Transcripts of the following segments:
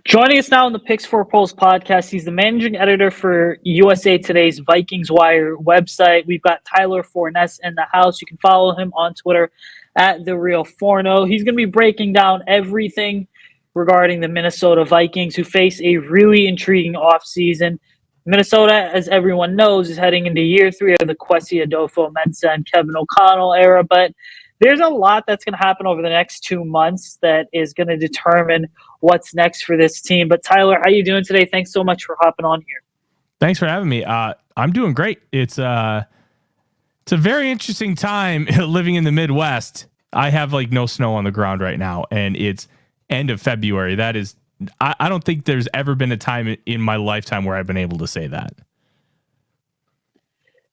Joining us now on the Picks for Polls podcast, he's the managing editor for USA Today's Vikings Wire website. We've got Tyler Forness in the house. You can follow him on Twitter at TheRealForno. He's going to be breaking down everything regarding the Minnesota Vikings, who face a really intriguing offseason. Minnesota, as everyone knows, is heading into year 3 of the Kwesi Adolfo-Mensah and Kevin O'Connell era, but there's a lot that's going to happen over the next 2 months that is going to determine what's next for this team. But Tyler, how you doing today? Thanks so much for hopping on here. Thanks for having me. I'm doing great. It's a very interesting time living in the Midwest. I have no snow on the ground right now, and it's end of February. That is, I don't think there's ever been a time in my lifetime where I've been able to say that.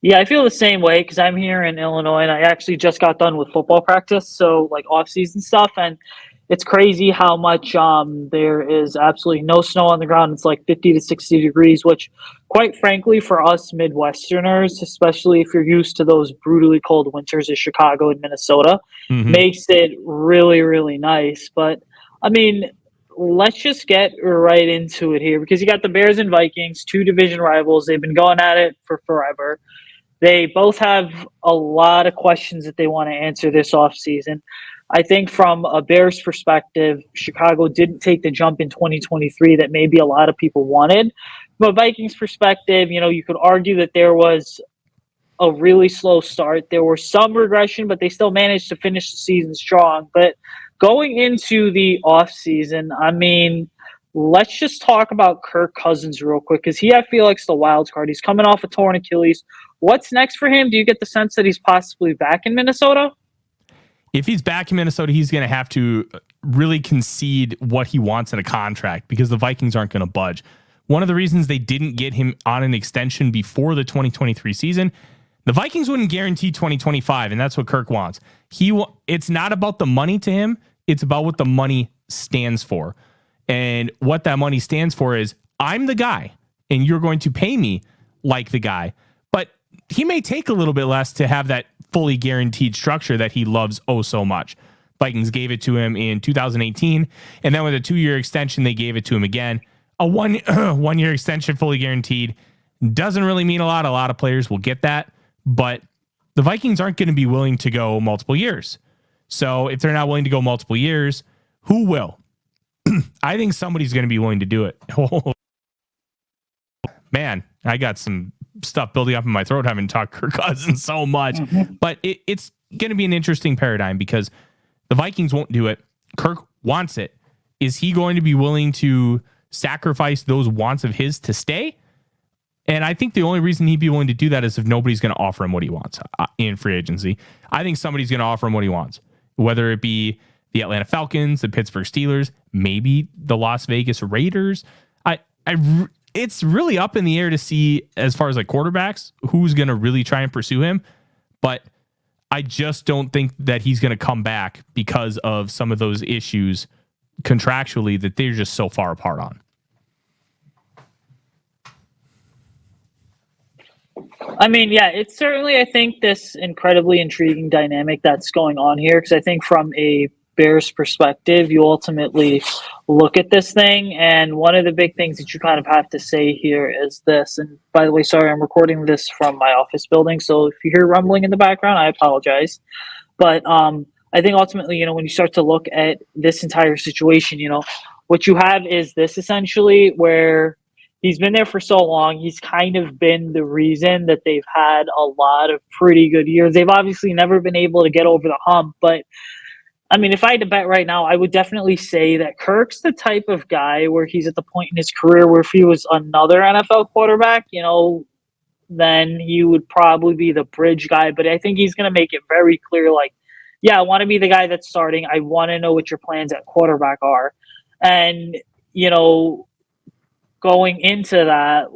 Yeah, I feel the same way because I'm here in Illinois, and I actually just got done with football practice, so off-season stuff, and it's crazy how much there is absolutely no snow on the ground. It's 50 to 60 degrees, which, quite frankly, for us Midwesterners, especially if you're used to those brutally cold winters of Chicago and Minnesota, makes it really, really nice. But, I mean, let's just get right into it here because you got the Bears and Vikings, 2 division rivals. They've been going at it for forever. They both have a lot of questions that they want to answer this offseason. I think from a Bears perspective, Chicago didn't take the jump in 2023 that maybe a lot of people wanted. From a Vikings perspective, you could argue that there was a really slow start. There was some regression, but they still managed to finish the season strong. But going into the offseason, I mean, let's just talk about Kirk Cousins real quick because I feel like it's the wild card. He's coming off a torn Achilles. What's next for him? Do you get the sense that he's possibly back in Minnesota? If he's back in Minnesota, he's going to have to really concede what he wants in a contract because the Vikings aren't going to budge. One of the reasons they didn't get him on an extension before the 2023 season, the Vikings wouldn't guarantee 2025, and that's what Kirk wants. It's not about the money to him. It's about what the money stands for. And what that money stands for is I'm the guy, and you're going to pay me like the guy. But he may take a little bit less to have that fully guaranteed structure that he loves oh so much. Vikings gave it to him in 2018, and then with a 2-year extension, they gave it to him again. A one-year extension fully guaranteed doesn't really mean a lot. A lot of players will get that, but the Vikings aren't going to be willing to go multiple years. So if they're not willing to go multiple years, who will? I think somebody's going to be willing to do it. Oh, man, I got some stuff building up in my throat having talked Kirk Cousins so much. But it's going to be an interesting paradigm because the Vikings won't do it. Kirk wants it. Is he going to be willing to sacrifice those wants of his to stay? And I think the only reason he'd be willing to do that is if nobody's going to offer him what he wants in free agency. I think somebody's going to offer him what he wants, whether it be the Atlanta Falcons, the Pittsburgh Steelers, maybe the Las Vegas Raiders. It's really up in the air to see as far as quarterbacks, who's going to really try and pursue him. But I just don't think that he's going to come back because of some of those issues contractually that they're just so far apart on. I mean, yeah, it's certainly, I think, this incredibly intriguing dynamic that's going on here because I think from a Bears perspective, you ultimately look at this thing, and one of the big things that you kind of have to say here is this. And by the way, sorry, I'm recording this from my office building, so if you hear rumbling in the background, I apologize. But I think ultimately, when you start to look at this entire situation, what you have is this essentially where he's been there for so long. He's kind of been the reason that they've had a lot of pretty good years. They've obviously never been able to get over the hump, but I mean, if I had to bet right now, I would definitely say that Kirk's the type of guy where he's at the point in his career where if he was another NFL quarterback, then he would probably be the bridge guy. But I think he's going to make it very clear, yeah, I want to be the guy that's starting. I want to know what your plans at quarterback are. And, going into that,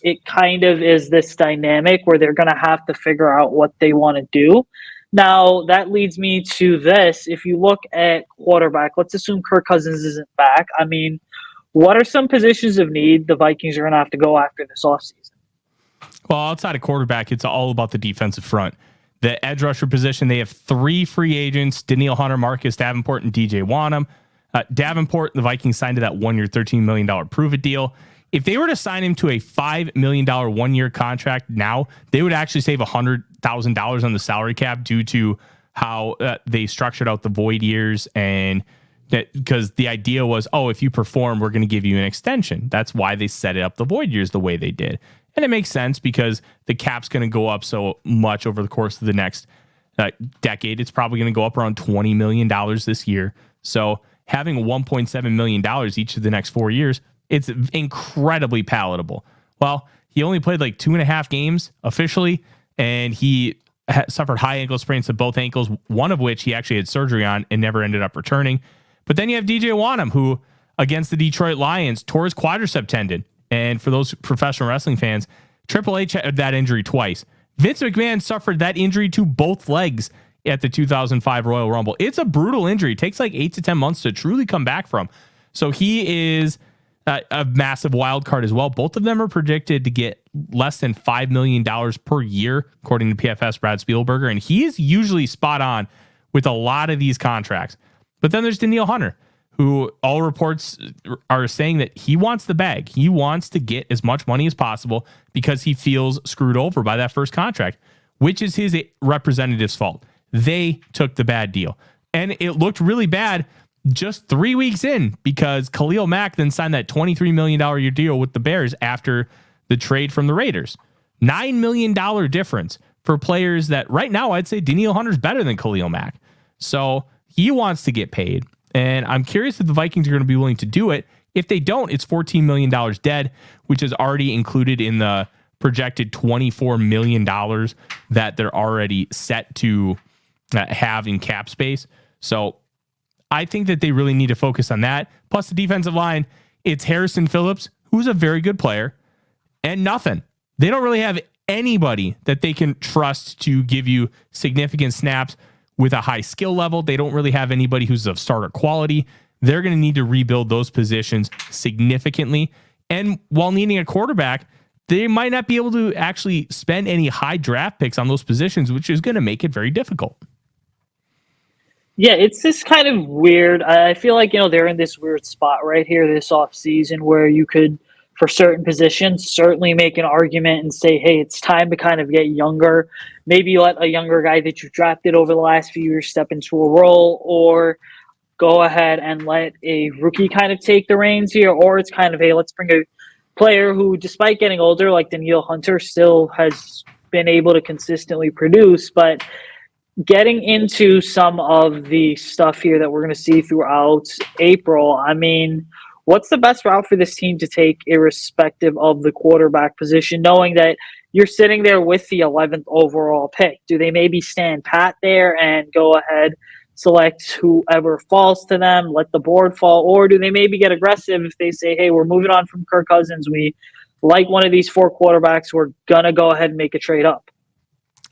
it kind of is this dynamic where they're going to have to figure out what they want to do. Now, that leads me to this. If you look at quarterback, let's assume Kirk Cousins isn't back. I mean, what are some positions of need the Vikings are going to have to go after this offseason? Well, outside of quarterback, it's all about the defensive front. The edge rusher position, they have 3 free agents, Danielle Hunter, Marcus Davenport, and DJ Wanham. Davenport, the Vikings signed to that 1 year, $13 million prove-it deal. If they were to sign him to a $5 million 1 year contract now, they would actually save $100,000 on the salary cap due to how they structured out the void years, and that because the idea was, oh, if you perform, we're going to give you an extension. That's why they set it up the void years the way they did. And it makes sense because the cap's going to go up so much over the course of the next decade. It's probably going to go up around $20 million this year. So having $1.7 million each of the next 4 years, it's incredibly palatable. Well, he only played like 2.5 games officially, and he suffered high ankle sprains to both ankles, one of which he actually had surgery on and never ended up returning. But then you have DJ Wanham, who against the Detroit Lions tore his quadricep tendon. And for those professional wrestling fans, Triple H had that injury twice. Vince McMahon suffered that injury to both legs at the 2005 Royal Rumble. It's a brutal injury. It takes like 8 to 10 months to truly come back from. So he is a massive wild card as well. Both of them are predicted to get less than $5 million per year, according to PFS Brad Spielberger. And he is usually spot on with a lot of these contracts. But then there's Danielle Hunter, who all reports are saying that he wants the bag. He wants to get as much money as possible because he feels screwed over by that first contract, which is his representative's fault. They took the bad deal. And it looked really bad just 3 weeks in because Khalil Mack then signed that $23 million a year deal with the Bears after the trade from the Raiders. $9 million difference for players that right now I'd say Danielle Hunter's better than Khalil Mack. So he wants to get paid. And I'm curious if the Vikings are going to be willing to do it. If they don't, it's $14 million dead, which is already included in the projected $24 million that they're already set to have in cap space. So I think that they really need to focus on that. Plus the defensive line, it's Harrison Phillips, who's a very good player, and nothing. They don't really have anybody that they can trust to give you significant snaps with a high skill level. They don't really have anybody who's of starter quality. They're going to need to rebuild those positions significantly. And while needing a quarterback, they might not be able to actually spend any high draft picks on those positions, which is going to make it very difficult. Yeah, it's just kind of weird. I feel like, they're in this weird spot right here this offseason where you could, for certain positions, certainly make an argument and say, hey, it's time to kind of get younger. Maybe let a younger guy that you drafted over the last few years step into a role, or go ahead and let a rookie kind of take the reins here. Or it's kind of, hey, let's bring a player who, despite getting older, like Danielle Hunter, still has been able to consistently produce. But getting into some of the stuff here that we're going to see throughout April, I mean, what's the best route for this team to take irrespective of the quarterback position, knowing that you're sitting there with the 11th overall pick? Do they maybe stand pat there and go ahead, select whoever falls to them, let the board fall? Or do they maybe get aggressive if they say, hey, we're moving on from Kirk Cousins, we like one of these 4 quarterbacks, we're going to go ahead and make a trade up?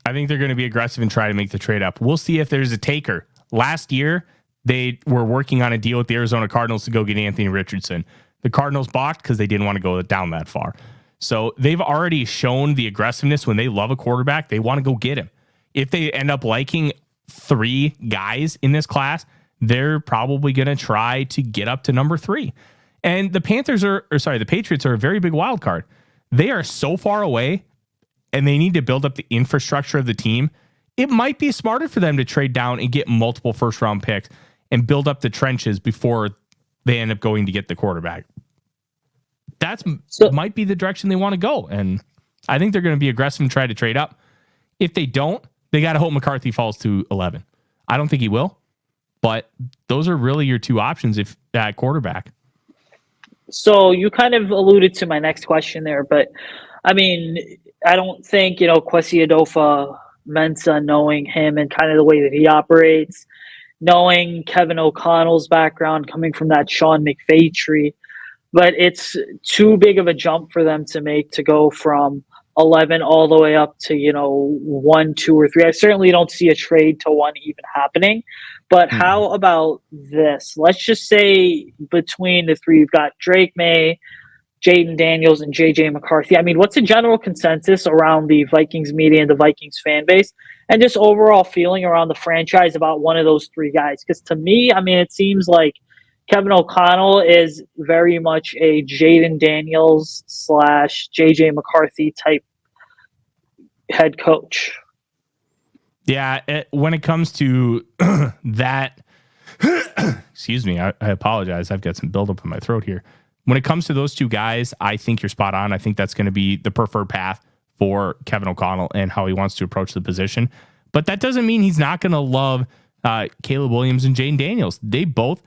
I think they're going to be aggressive and try to make the trade up. We'll see if there's a taker. Last year, they were working on a deal with the Arizona Cardinals to go get Anthony Richardson. The Cardinals balked because they didn't want to go down that far. So they've already shown the aggressiveness. When they love a quarterback, they want to go get him. If they end up liking 3 guys in this class, they're probably going to try to get up to number 3. And the Patriots are a very big wild card. They are so far away, and they need to build up the infrastructure of the team. It might be smarter for them to trade down and get multiple first-round picks and build up the trenches before they end up going to get the quarterback. Might be the direction they want to go. And I think they're going to be aggressive and try to trade up. If they don't, they got to hope McCarthy falls to 11. I don't think he will, but those are really your 2 options if at quarterback. So you kind of alluded to my next question there, but I mean, I don't think, Kwesi Adolphus-Mensah, knowing him and kind of the way that he operates, knowing Kevin O'Connell's background coming from that Sean McVay tree, but it's too big of a jump for them to make to go from 11 all the way up to, 1, 2, or 3. I certainly don't see a trade to 1 even happening. But how about this? Let's just say between the 3, you've got Drake May, Jaden Daniels, and JJ McCarthy. I mean, what's the general consensus around the Vikings media and the Vikings fan base, and just overall feeling around the franchise about one of those 3 guys? Because to me, I mean, it seems like Kevin O'Connell is very much a Jaden Daniels / JJ McCarthy type head coach. Yeah, when it comes to that, excuse me, I apologize. I've got some buildup in my throat here. When it comes to those two guys, I think you're spot on. I think that's going to be the preferred path for Kevin O'Connell and how he wants to approach the position. But that doesn't mean he's not going to love Caleb Williams and Jaden Daniels. They both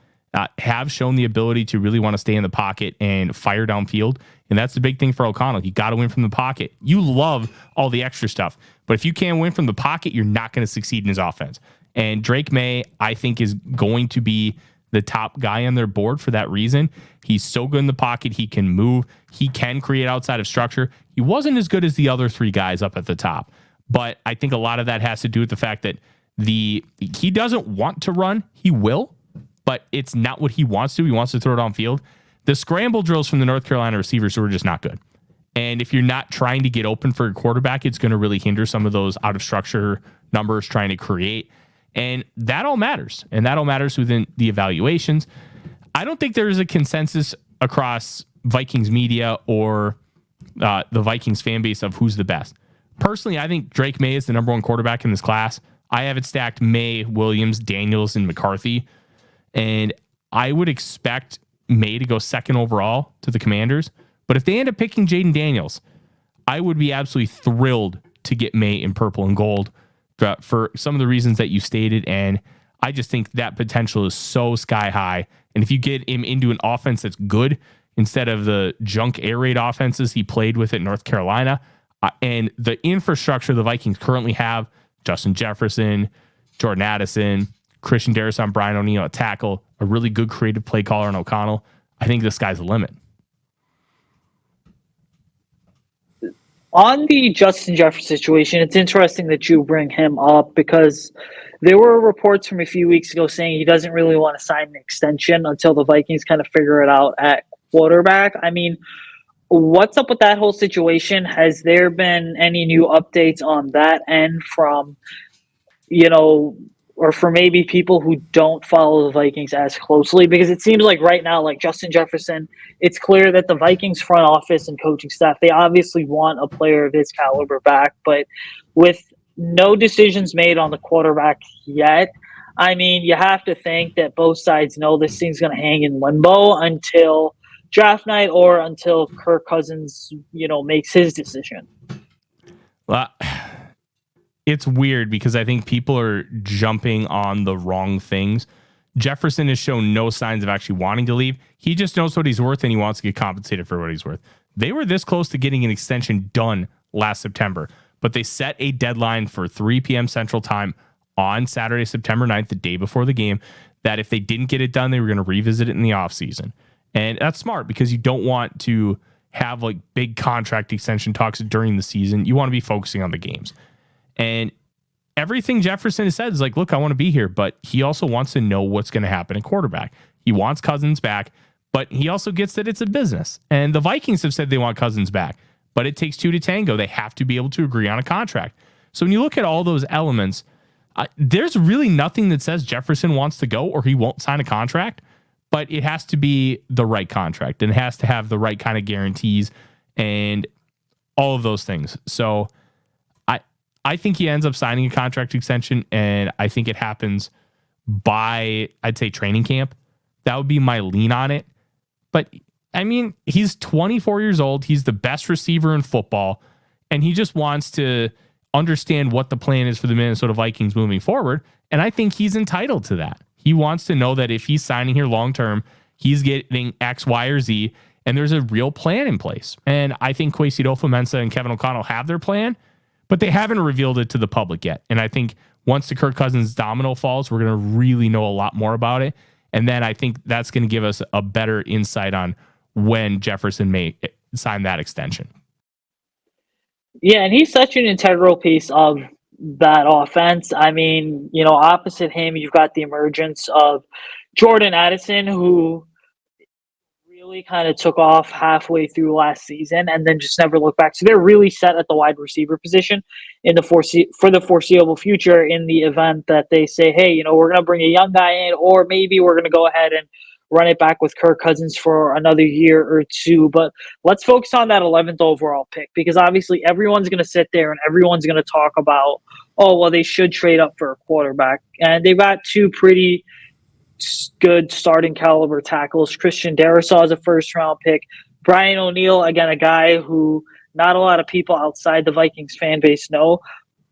have shown the ability to really want to stay in the pocket and fire downfield. And that's the big thing for O'Connell. You got to win from the pocket. You love all the extra stuff. But if you can't win from the pocket, you're not going to succeed in his offense. And Drake May, I think, is going to be the top guy on their board for that reason. He's so good in the pocket. He can move. He can create outside of structure. He wasn't as good as the other three guys up at the top. But I think a lot of that has to do with the fact that he doesn't want to run. He will, but it's not what he wants to. He wants to throw it on field. The scramble drills from the North Carolina receivers were just not good. And if you're not trying to get open for a quarterback, it's going to really hinder some of those out of structure numbers trying to create. And that all matters. And that all matters within the evaluations. I don't think there is a consensus across Vikings media or the Vikings fan base of who's the best. Personally, I think Drake May is the number one quarterback in this class. I have it stacked May, Williams, Daniels, and McCarthy. And I would expect May to go second overall to the Commanders. But if they end up picking Jaden Daniels, I would be absolutely thrilled to get May in purple and gold for some of the reasons that you stated. And I just think that potential is so sky high. And if you get him into an offense that's good instead of the junk air raid offenses he played with at North Carolina, and the infrastructure the Vikings currently have, Justin Jefferson, Jordan Addison, Christian Darrison, Brian O'Neill at tackle, a really good creative play caller in O'Connell, I think the sky's the limit. On the Justin Jefferson situation, it's interesting that you bring him up because there were reports from a few weeks ago saying he doesn't really want to sign an extension until the Vikings kind of figure it out at quarterback. I mean, what's up with that whole situation? Has there been any new updates on that end from, or for maybe people who don't follow the Vikings as closely? Because it seems like right now, like Justin Jefferson, it's clear that the Vikings front office and coaching staff, they obviously want a player of his caliber back, but with no decisions made on the quarterback yet, I mean, you have to think that both sides know this thing's going to hang in limbo until draft night or until Kirk Cousins, makes his decision. Well, it's weird because I think people are jumping on the wrong things. Jefferson has shown no signs of actually wanting to leave. He just knows what he's worth and he wants to get compensated for what he's worth. They were this close to getting an extension done last September, but they set a deadline for 3 p.m. Central Time on Saturday, September 9th, the day before the game, that if they didn't get it done, they were going to revisit it in the offseason. And that's smart because you don't want to have like big contract extension talks during the season. You want to be focusing on the games. And everything Jefferson has said is like, look, I want to be here, but he also wants to know what's going to happen at quarterback. He wants Cousins back, but he also gets that it's a business. And the Vikings have said they want Cousins back, but it takes two to tango. They have to be able to agree on a contract. So when you look at all those elements, there's really nothing that says Jefferson wants to go or he won't sign a contract, but it has to be the right contract and it has to have the right kind of guarantees and all of those things. So I think he ends up signing a contract extension, and I think it happens by, I'd say, training camp. That would be my lean on it. But, I mean, he's 24 years old. He's the best receiver in football, and he just wants to understand what the plan is for the Minnesota Vikings moving forward, and I think he's entitled to that. He wants to know that if he's signing here long-term, he's getting X, Y, or Z, and there's a real plan in place. And I think Kwesi Adofo-Mensah and Kevin O'Connell have their plan, but they haven't revealed it to the public yet. And I think once the Kirk Cousins domino falls, we're going to really know a lot more about it. And then I think that's going to give us a better insight on when Jefferson may sign that extension. Yeah, and he's such an integral piece of that offense. I mean, opposite him, you've got the emergence of Jordan Addison, who really kind of took off halfway through last season and then just never looked back. So they're really set at the wide receiver position for the foreseeable future in the event that they say, hey, we're going to bring a young guy in, or maybe we're going to go ahead and run it back with Kirk Cousins for another year or two. But let's focus on that 11th overall pick, because obviously everyone's going to sit there and everyone's going to talk about, oh, well, they should trade up for a quarterback. And they've got two pretty good starting caliber tackles. Christian Darrisaw is a first round pick. Brian O'Neill, again, a guy who not a lot of people outside the Vikings fan base know,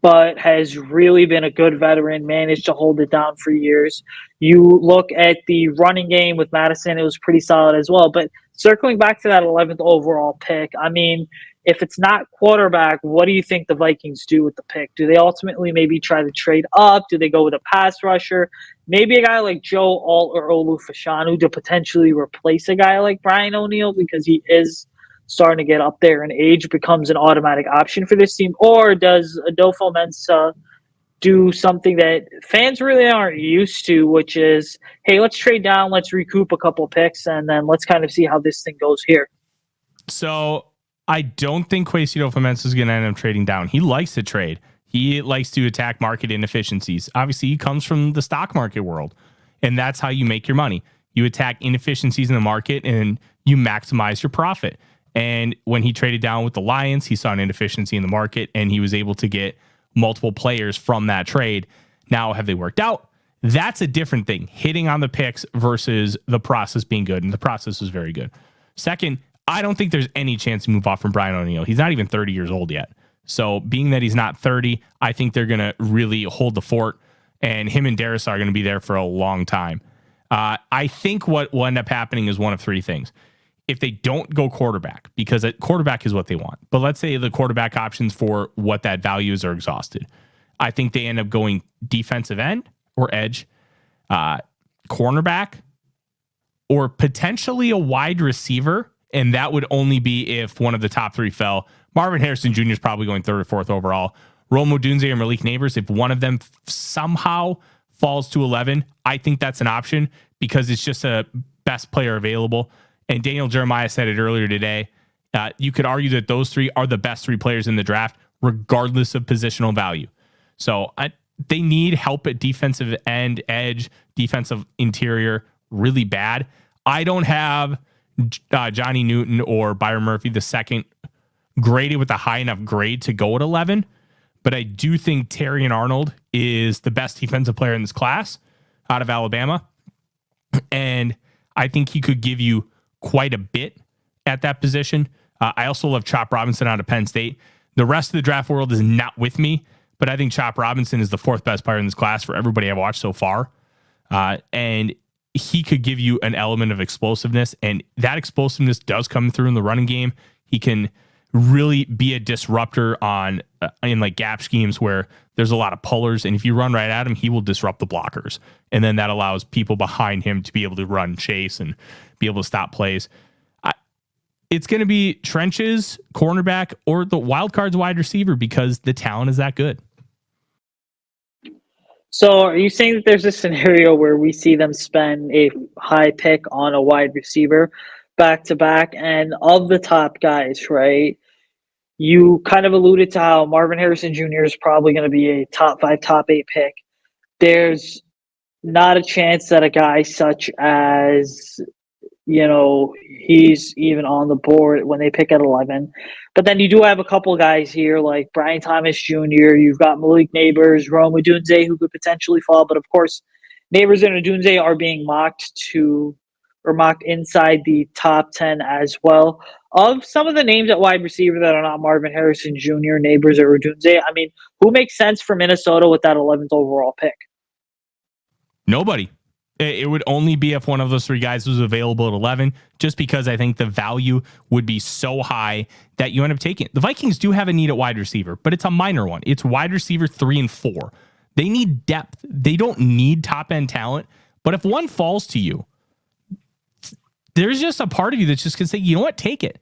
but has really been a good veteran, managed to hold it down for years. You look at the running game with Madison, it was pretty solid as well. But circling back to that 11th overall pick, I mean, if it's not quarterback, what do you think the Vikings do with the pick? Do they ultimately maybe try to trade up? Do they go with a pass rusher? Maybe a guy like Joe Alt or Olu Fashanu to potentially replace a guy like Brian O'Neill, because he is starting to get up there in age, becomes an automatic option for this team? Or does Adolfo Mensa do something that fans really aren't used to, which is, hey, let's trade down, let's recoup a couple picks, and then let's kind of see how this thing goes here? So I don't think Kwesi Adolfo-Mensah is going to end up trading down. He likes to trade. He likes to attack market inefficiencies. Obviously, he comes from the stock market world, and that's how you make your money. You attack inefficiencies in the market, and you maximize your profit. And when he traded down with the Lions, he saw an inefficiency in the market, and he was able to get multiple players from that trade. Now, have they worked out? That's a different thing. Hitting on the picks versus the process being good, and the process was very good. Second, I don't think there's any chance to move off from Brian O'Neill. He's not even 30 years old yet. So being that he's not 30, I think they're going to really hold the fort, and him and Darrisaw are going to be there for a long time. I think what will end up happening is one of three things. If they don't go quarterback, because quarterback is what they want, but let's say the quarterback options for what that value is are exhausted, I think they end up going defensive end or edge, cornerback, or potentially a wide receiver. And that would only be if one of the top three fell. Marvin Harrison Jr. is probably going third or fourth overall. Rome Odunze or Malik Neighbors, if one of them somehow falls to 11, I think that's an option because it's just a best player available. And Daniel Jeremiah said it earlier today. You could argue that those three are the best three players in the draft, regardless of positional value. So they need help at defensive end, edge, defensive interior really bad. I don't have Johnny Newton or Byron Murphy the second graded with a high enough grade to go at 11, but I do think Terrion Arnold is the best defensive player in this class out of Alabama, and I think he could give you quite a bit at that position. I also love Chop Robinson out of Penn State. The rest of the draft world is not with me, but I think Chop Robinson is the fourth best player in this class for everybody I've watched so far, and he could give you an element of explosiveness, and that explosiveness does come through in the running game. He can really be a disruptor in like gap schemes where there's a lot of pullers, and if you run right at him, he will disrupt the blockers, and then that allows people behind him to be able to run, chase, and be able to stop plays. It's going to be trenches, cornerback, or the wild card's wide receiver because the talent is that good. So are you saying that there's a scenario where we see them spend a high pick on a wide receiver back to back, and of the top guys, right? You kind of alluded to how Marvin Harrison Jr. is probably going to be a top 5, top 8 pick. There's not a chance that a guy such as, he's even on the board when they pick at 11. But then you do have a couple guys here like Brian Thomas Jr. You've got Malik Neighbors, Rome Odunze, who could potentially fall. But of course, Neighbors and Odunze are being mocked inside the top 10 as well. Of some of the names at wide receiver that are not Marvin Harrison Jr., Neighbors, or Odunze, I mean, who makes sense for Minnesota with that 11th overall pick? Nobody. It would only be if one of those three guys was available at 11, just because I think the value would be so high that you end up taking it. The Vikings do have a need at wide receiver, but it's a minor one. It's wide receiver 3 and 4. They need depth. They don't need top end talent. But if one falls to you, there's just a part of you that's just going to say, you know what, take it.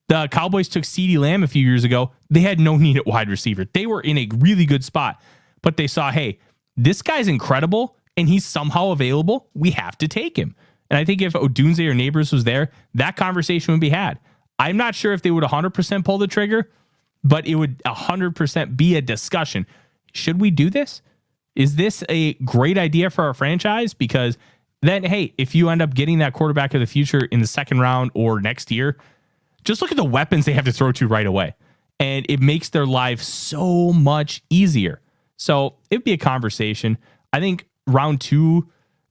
The Cowboys took CeeDee Lamb a few years ago. They had no need at wide receiver. They were in a really good spot, but they saw, hey, this guy's incredible and he's somehow available. We have to take him. And I think if Odunze or Neighbors was there, that conversation would be had. I'm not sure if they would 100% pull the trigger, but it would 100% be a discussion. Should we do this? Is this a great idea for our franchise? Because then hey, if you end up getting that quarterback of the future in the second round or next year, just look at the weapons they have to throw to right away. And it makes their life so much easier. So it'd be a conversation. I think round 2,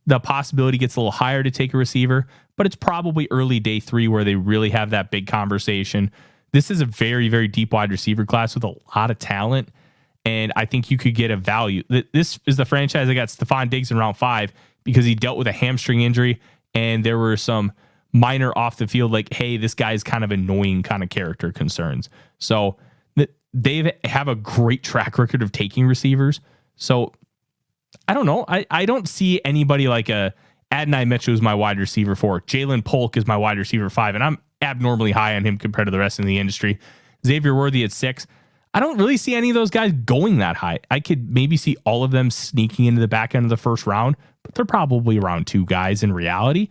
the possibility gets a little higher to take a receiver, but it's probably early day 3 where they really have that big conversation. This is a very, very deep wide receiver class with a lot of talent. And I think you could get a value. This is the franchise that got Stephon Diggs in round 5 because he dealt with a hamstring injury. And there were some minor off the field, like, hey, this guy's kind of annoying kind of character concerns. So they have a great track record of taking receivers. So I don't know. I don't see anybody like Adonai Mitchell is my wide receiver 4. Jalen Polk is my wide receiver 5, and I'm abnormally high on him compared to the rest of the industry. Xavier Worthy at 6. I don't really see any of those guys going that high. I could maybe see all of them sneaking into the back end of the first round, but they're probably round 2 guys in reality.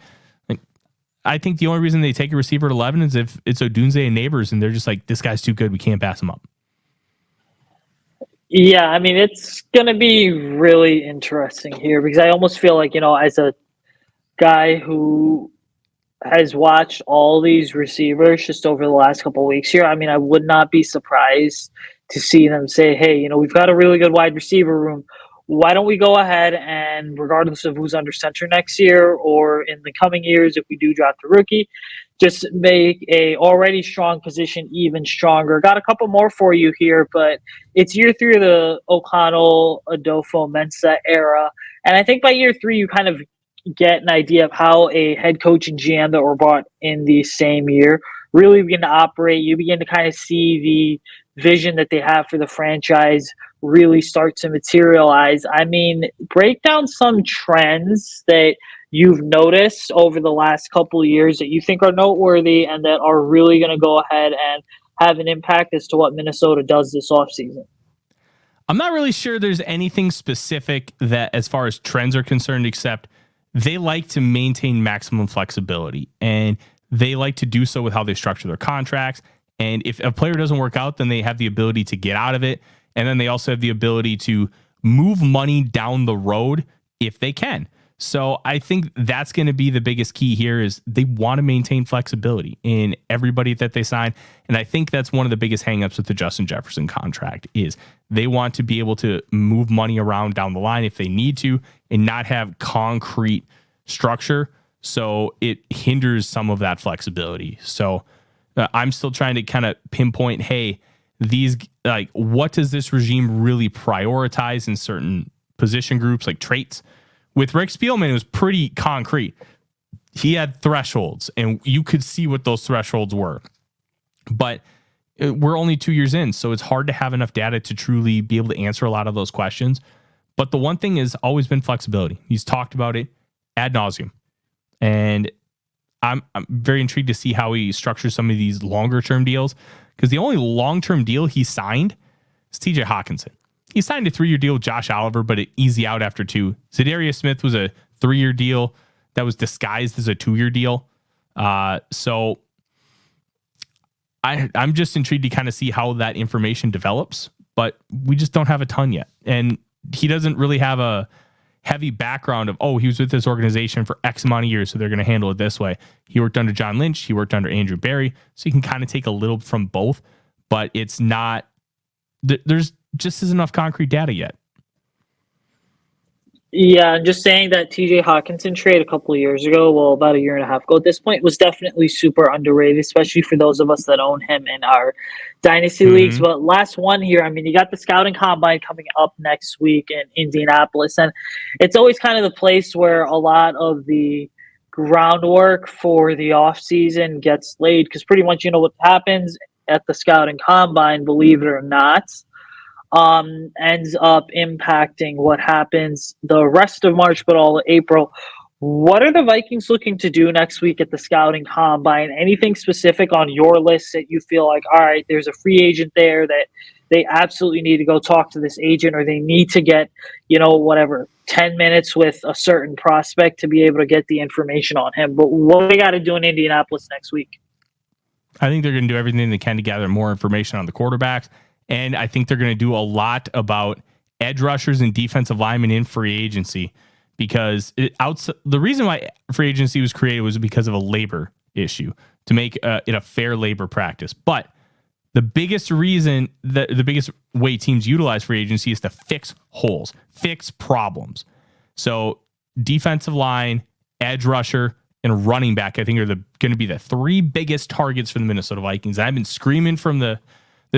I think the only reason they take a receiver at 11 is if it's Odunze and Neighbors, and they're just like, this guy's too good, we can't pass him up. Yeah, I mean, it's going to be really interesting here because I almost feel like, as a guy who has watched all these receivers just over the last couple of weeks here, I mean, I would not be surprised to see them say, hey, we've got a really good wide receiver room. Why don't we go ahead and, regardless of who's under center next year or in the coming years, if we do draft a rookie, just make a already strong position even stronger. Got a couple more for you here, but it's year 3 of the O'Connell, Adolfo, Mensa era. And I think by year 3, you kind of get an idea of how a head coach and GM that were brought in the same year really begin to operate. You begin to kind of see the vision that they have for the franchise really start to materialize. I mean, break down some trends that you've noticed over the last couple of years that you think are noteworthy and that are really going to go ahead and have an impact as to what Minnesota does this offseason. I'm not really sure there's anything specific that, as far as trends are concerned, except they like to maintain maximum flexibility, and they like to do so with how they structure their contracts. And if a player doesn't work out, then they have the ability to get out of it. And then they also have the ability to move money down the road if they can. So I think that's going to be the biggest key here is they want to maintain flexibility in everybody that they sign. And I think that's one of the biggest hangups with the Justin Jefferson contract is they want to be able to move money around down the line if they need to and not have concrete structure. So it hinders some of that flexibility. So I'm still trying to kind of pinpoint, hey, what does this regime really prioritize in certain position groups, like traits? With Rick Spielman, it was pretty concrete. He had thresholds, and you could see what those thresholds were. But we're only 2 years in, so it's hard to have enough data to truly be able to answer a lot of those questions. But the one thing has always been flexibility. He's talked about it ad nauseum. And I'm very intrigued to see how he structures some of these longer-term deals, because the only long-term deal he signed is TJ Hawkinson. He signed a 3-year deal with Josh Oliver, but it easy out after 2. Zadarius Smith was a 3-year deal that was disguised as a 2-year deal. So I'm just intrigued to kind of see how that information develops, but we just don't have a ton yet. And he doesn't really have a heavy background of, he was with this organization for X amount of years, so they're going to handle it this way. He worked under John Lynch. He worked under Andrew Berry. So you can kind of take a little from both, but it's not, there's just isn't enough concrete data yet. Yeah, I'm just saying that TJ Hawkinson trade a couple of years ago, well, about a year and a half ago at this point, was definitely super underrated, especially for those of us that own him in our dynasty leagues. But last one here, I mean, you got the scouting combine coming up next week in Indianapolis, and it's always kind of the place where a lot of the groundwork for the offseason gets laid, because pretty much what happens at the scouting combine, believe it or not, ends up impacting what happens the rest of March, but all of April. What are the Vikings looking to do next week at the scouting combine? Anything specific on your list that you feel like, all right, there's a free agent there that they absolutely need to go talk to this agent, or they need to get, 10 minutes with a certain prospect to be able to get the information on him? But what do they got to do in Indianapolis next week? I think they're going to do everything they can to gather more information on the quarterbacks. And I think they're going to do a lot about edge rushers and defensive linemen in free agency because the reason why free agency was created was because of a labor issue to make it a fair labor practice. But the biggest reason that the biggest way teams utilize free agency is to fix holes, fix problems. So defensive line, edge rusher, and running back, I think, are going to be the three biggest targets for the Minnesota Vikings. I've been screaming from the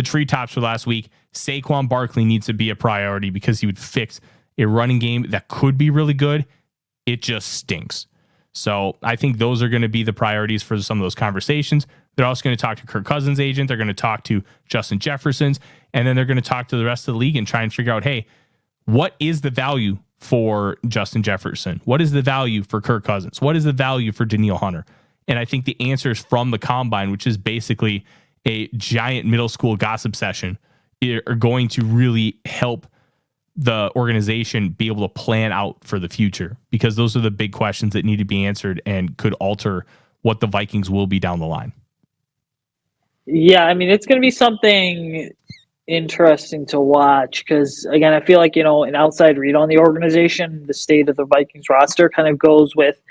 treetops for last week. Saquon Barkley needs to be a priority because he would fix a running game that could be really good. It just stinks. So I think those are going to be the priorities for some of those conversations. They're also going to talk to Kirk Cousins' agent. They're going to talk to Justin Jefferson's, and then they're going to talk to the rest of the league and try and figure out, hey, what is the value for Justin Jefferson? What is the value for Kirk Cousins? What is the value for Danielle Hunter? And I think the answers from the combine, which is basically a giant middle school gossip session, are going to really help the organization be able to plan out for the future, because those are the big questions that need to be answered and could alter what the Vikings will be down the line. Yeah, I mean, it's going to be something interesting to watch because, again, I feel like, an outside read on the organization, the state of the Vikings roster kind of goes with,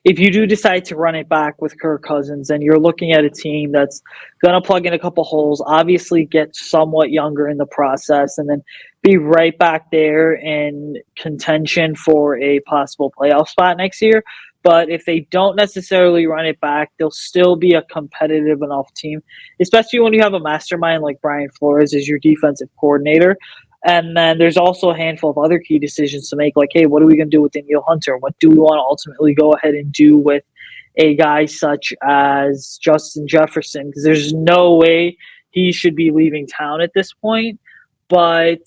if you do decide to run it back with Kirk Cousins and you're looking at a team that's going to plug in a couple holes, obviously get somewhat younger in the process, and then be right back there in contention for a possible playoff spot next year. But if they don't necessarily run it back, they'll still be a competitive enough team, especially when you have a mastermind like Brian Flores as your defensive coordinator. And then there's also a handful of other key decisions to make, like, hey, what are we going to do with Danielle Hunter? What do we want to ultimately go ahead and do with a guy such as Justin Jefferson? Because there's no way he should be leaving town at this point. But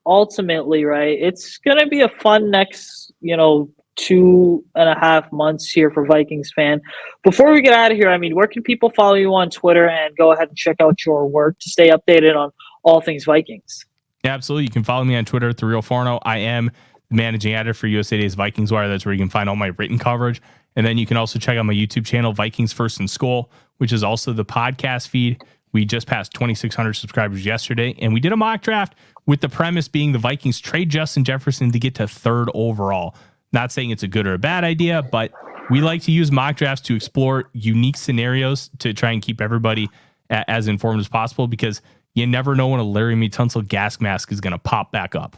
ultimately, right, it's going to be a fun next, 2.5 months here for Vikings fan. Before we get out of here, I mean, where can people follow you on Twitter and go ahead and check out your work to stay updated on all things Vikings? Yeah, absolutely. You can follow me on Twitter at @TheRealForno. I am the managing editor for USA Today's Vikings Wire. That's where you can find all my written coverage. And then you can also check out my YouTube channel, Vikings First and Skull, which is also the podcast feed. We just passed 2,600 subscribers yesterday, and we did a mock draft with the premise being the Vikings trade Justin Jefferson to get to 3rd overall. Not saying it's a good or a bad idea, but we like to use mock drafts to explore unique scenarios to try and keep everybody as informed as possible, because you never know when a Larry Tunsil gas mask is going to pop back up.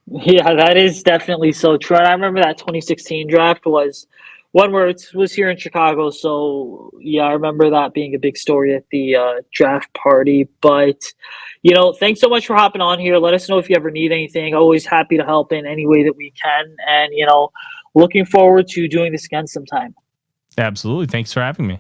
Yeah, that is definitely so true. And I remember that 2016 draft was one where it was here in Chicago. So, yeah, I remember that being a big story at the draft party. But, thanks so much for hopping on here. Let us know if you ever need anything. Always happy to help in any way that we can. And, looking forward to doing this again sometime. Absolutely. Thanks for having me.